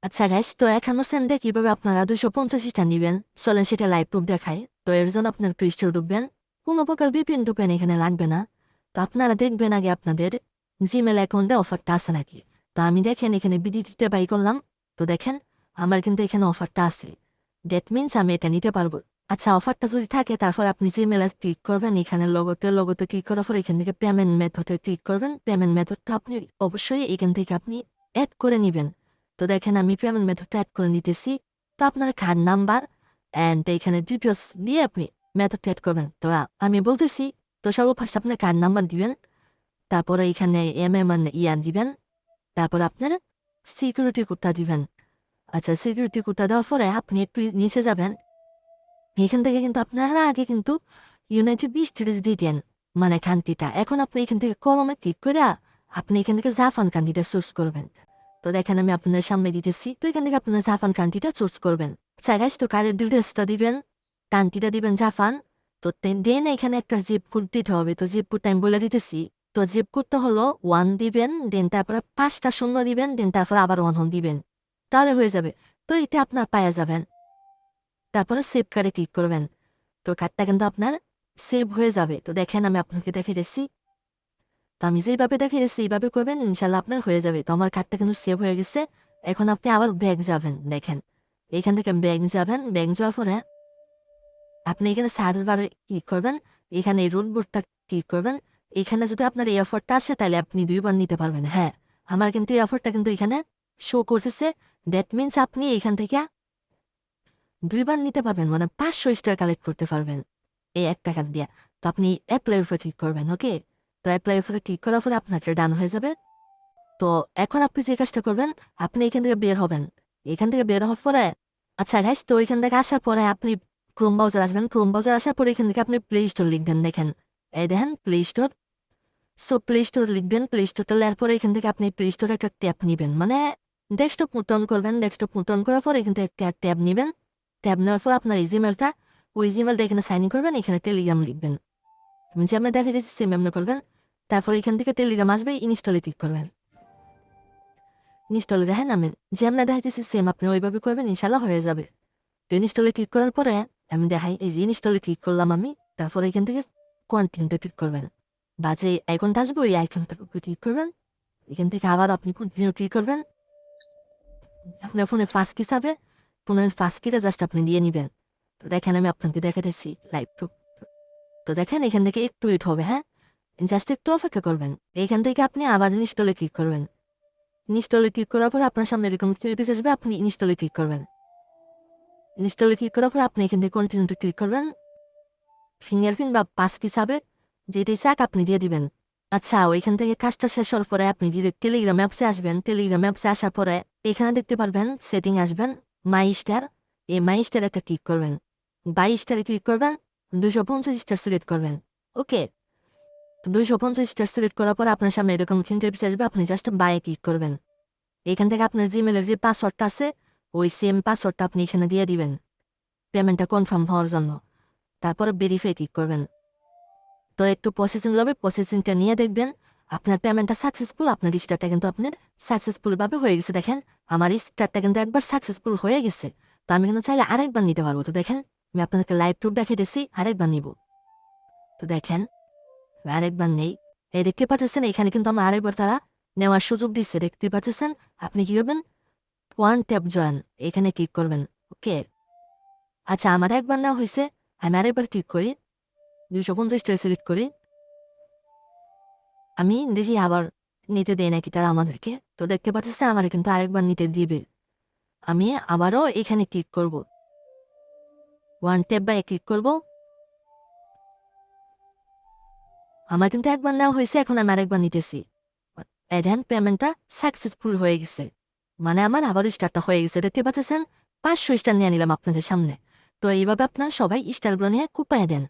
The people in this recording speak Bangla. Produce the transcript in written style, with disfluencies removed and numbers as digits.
আচ্ছা গাইস, তো এখনো সেন্ডে কিভাবে আপনারা 250টা নিবেন চলেন সেটা লাইভ প্রুফ দেখাই। তো এর জন্য আপনার পৃষ্ঠে ঢুকবেন, কোনো প্রকার বিপিন টুপেন এখানে লাগবে না। তো আপনারা দেখবেন আগে আপনাদের জিমেল অ্যাকাউন্টে অফারটা আছে নাকি। তো আমি দেখেন এখানে বিডিটিতে বাই করলাম। তো দেখেন আমার কিন্তু এখানে অফারটা আছে, দ্যাট মিনস আমি এটা নিতে পারবো। আচ্ছা, অফারটা যদি থাকে তারপর আপনি জিমেলে ক্লিক করবেন, এখানে লগতে ক্লিক করার পর এখান থেকে পেমেন্ট মেথডে ক্লিক করবেন। পেমেন্ট মেথডটা আপনি অবশ্যই এখান থেকে আপনি অ্যাড করে নেবেন। তো দেখেন আমি পেমেন্ট মেথডটা অ্যাড করে নিতেছি। তো আপনার কার্ড নাম্বার অ্যান্ড এখানে ডিটেলস দিয়ে আপনি মেথডটা অ্যাড করবেন। তো আমি বলতেছি, তো সর্বফার্স্ট আপনার কার্ড নাম্বার দিবেন, তারপরে এখানে ইয়ান দিবেন, তারপর আপনার সিকিউরিটি কোডটা দিবেন। আচ্ছা, সিকিউরিটি কোডটা দেওয়ার পরে আপনি একটু নিচে যাবেন। এখান থেকে কিন্তু আপনারা আগে কিন্তু ইউনাইটেড স্টেটস দিতেন, মানে কান্ট্রিটা। এখন আপনি এখান থেকে কলমে ক্লিক করে আপনি এখান থেকে জাপান কান্ট্রিটা চুজ করবেন। তো দেখেন আমি আপনাদের সামনে দিতেছি, তো এখান থেকে আপনারা জাপান কান্ট্রিটা চুজ করবেন। গাইস, তো কার্ডের ডিটেলসটা দিবেন, কান্ট্রিটা দিবেন জাপান। তো দেন এখানে একটা জিপ কোড দিতে হবে। তো জিপ কোডটা আমি বলে দিতেছি। তো জিপ কোডটা হলো 1 দিবেন, দেন তারপরে 5টা শূন্য দিবেন, দেন তারপর আবার 1 দিবেন, তাহলে হয়ে যাবে। তো এটা আপনার পাওয়া যাবেন। তারপরে সেভ কার্ডে ক্লিক করবেন। তো কার্ডটা কিন্তু আপনার সেভ হয়ে যাবে। তো দেখেন আমি আপনাকে দেখে দিচ্ছি। তো আমি যেইভাবে দেখে দিচ্ছি এইভাবে করবেন, ইনশাল্লাহ আপনার হয়ে যাবে। তো আমার কার্ডটা কিন্তু সেভ হয়ে গেছে। এখন আপনি আবার ব্যাগ যাবেন। দেখেন এখান থেকে ব্যাগ যাবেন, ব্যাগ যাওয়ার পরে আপনি এখানে সার্চ বারে ক্লিক করবেন, এখানে এই রুল বোর্ডটা ক্লিক করবেন। এখানে যদি আপনার এই অফারটা আসে তাহলে আপনি 2বার নিতে পারবেন। হ্যাঁ, আমার কিন্তু এই অফারটা কিন্তু এখানে শো করতেছে, দ্যাট মিনস আপনি এখান থেকে 2বার নিতে পারবেন, মানে 500 স্টার কালেক্ট করতে পারবেন এই 1 টাকা দিয়ে। তো আপনি অ্যাপ্লাই উপরে ক্লিক করবেন। ওকে, তো অ্যাপ্লাই উপরে ক্লিক করার পরে আপনার ডান হয়ে যাবে। তো এখন আপনি যে কাজটা করবেন, আপনি এখান থেকে বের হবেন। এখান থেকে বের হওয়ার পরে আচ্ছা গাইস, তো এখান থেকে আসার পরে আপনি ক্রোম ব্রাউজার আসবেন। ক্রোম ব্রাউজার আসার পরে এখান থেকে আপনি প্লে স্টোর লিখবেন। দেখেন এই দেখেন play store. So play store লিখবেন, প্লে স্টোরটা লেয়ার পরে এখান থেকে আপনি প্লে স্টোরে একটা ট্যাব নেবেন, মানে ডেস্কটপ মুটন করবেন। ডেস্কটপ মুটন করার পর এখান থেকে একটা ট্যাব নেবেন। ট্যাব নেওয়ার পর আপনার এই জিমেলটা, ওই জিমেলটা এখানে সাইন ইন করবেন, এখানে টেলিগ্রাম লিখবেন। যে আমরা দেখা দিচ্ছি সেম এমনি করবেন। তারপর এখান থেকে টেলিগ্রাম আসবে, ইনস্টলে ক্লিক করবেন। ইনস্টলে দেখেন আমি যে আমরা দেখাইতেছি সেম আপনি ওইভাবে করবেন, ইনশাল্লাহ হয়ে যাবে। তো ইনস্টলে ক্লিক করার পরে আমি দেখাই, এই যে ইনস্টলে ক্লিক করলাম আমি। তারপরে এখান থেকে কন্টিনিউতে ক্লিক করবেন, বা যে আইকনটা আসবে ওই আইকনটার উপরে ক্লিক করবেন। এখান থেকে আবার আপনি কন্টিনিউ ক্লিক করবেন। আপনার ফোনে পাস কি যাবে, ফোনের পাস কিটা জাস্ট আপনি দিয়ে নেবেন। তো দেখেন আমি আপনাকে দেখাতেছি লাইভ প্রুফ। তো দেখেন এখান থেকে একটু ওয়েট হবে। হ্যাঁ, জাস্ট একটু অপেক্ষা করবেন। এখান থেকে আপনি আবার ইনস্টলে ক্লিক করবেন। ইনস্টলে ক্লিক করার পর আপনার সামনে এরকম পেজ আসবে, আপনি ইনস্টলে ক্লিক করবেন। ইনস্টলে ক্লিক করার পর আপনি এখান থেকে কন্টিনিউতে ক্লিক করবেন। ফিঙ্গারপ্রিন্ট বা পাস কি যাবে যেটাই চাক আপনি দিয়ে দিবেন। আচ্ছা, ওইখান থেকে কাজটা শেষ হওয়ার পরে আপনি ডিরেক্ট টেলিগ্রাম অ্যাপসে আসবেন। টেলিগ্রাম অ্যাপসে আসার পরে এখানে দেখতে পারবেন সেটিং আসবেন, মাই স্টার। এই মাই স্টার একটা ক্লিক করবেন, 22 স্টারে ক্লিক করবেন, 250 স্টার সিলেক্ট করবেন। ওকে, তো 250 স্টার সিলেক্ট করার পর আপনার সামনে এরকম ইন্টারফেস আসবে, আপনি জাস্ট বায়ে ক্লিক করবেন। এখান থেকে আপনার জিমেলের যে পাসওয়ার্ডটা আছে ওই সেম পাসওয়ার্ডটা আপনি এখানে দিয়ে দিবেন পেমেন্টটা কনফার্ম হওয়ার জন্য। তারপরে ভেরিফাই ক্লিক করবেন। তো একটু প্রসেসিং হবে, প্রসেসিংটা নিয়ে দেখবেন আপনার পেমেন্টটা সাকসেসফুল। আপনার স্টারটা কিন্তু আপনার সাকসেসফুলভাবে হয়ে গেছে। দেখেন আমার স্টারটা কিন্তু একবার সাকসেসফুল হয়ে গেছে। তো আমি কিন্তু চাইলে আরেকবার নিতে পারবো। তো দেখেন আমি আপনাদেরকে লাইভ প্রুফ দেখে দিচ্ছি, আরেকবার নিব। তো দেখেন আরেকবার নেই, এই দেখতে পাচ্ছেন এখানে কিন্তু আমার আরেকবার তারা নেওয়ার সুযোগ দিচ্ছে, দেখতে পাচ্ছেন। আপনি কি করবেন, ওয়ান ট্যাপ জয়েন এখানে ক্লিক করবেন। ওকে, আচ্ছা আমার একবার নেওয়া হয়েছে, আমি আরেকবার ক্লিক করি, 250টা সিলেক্ট করি। আমি দেখি আবার নিতে দেয় নাকি তারা আমাদেরকে। তো দেখতে পাচ্ছেন আমার কিন্তু আরেকবার নিতে দিবে। আমি আবারও এখানে ক্লিক করব, ওয়ান ট্যাপ বাই ক্লিক করব। আমার কিন্তু একবার নেওয়া হয়েছে, এখন আমি আরেকবার নিতেছি। দেন পেমেন্টটা সাকসেসফুল হয়ে গেছে, মানে আমার আবারও স্টারটা হয়ে গেছে। দেখতে পাচ্ছেন 500 স্টার নিয়ে নিলাম আপনাদের সামনে। তো এইভাবে আপনারা সবাই স্টারগুলো নিয়ে কুপায় দেন।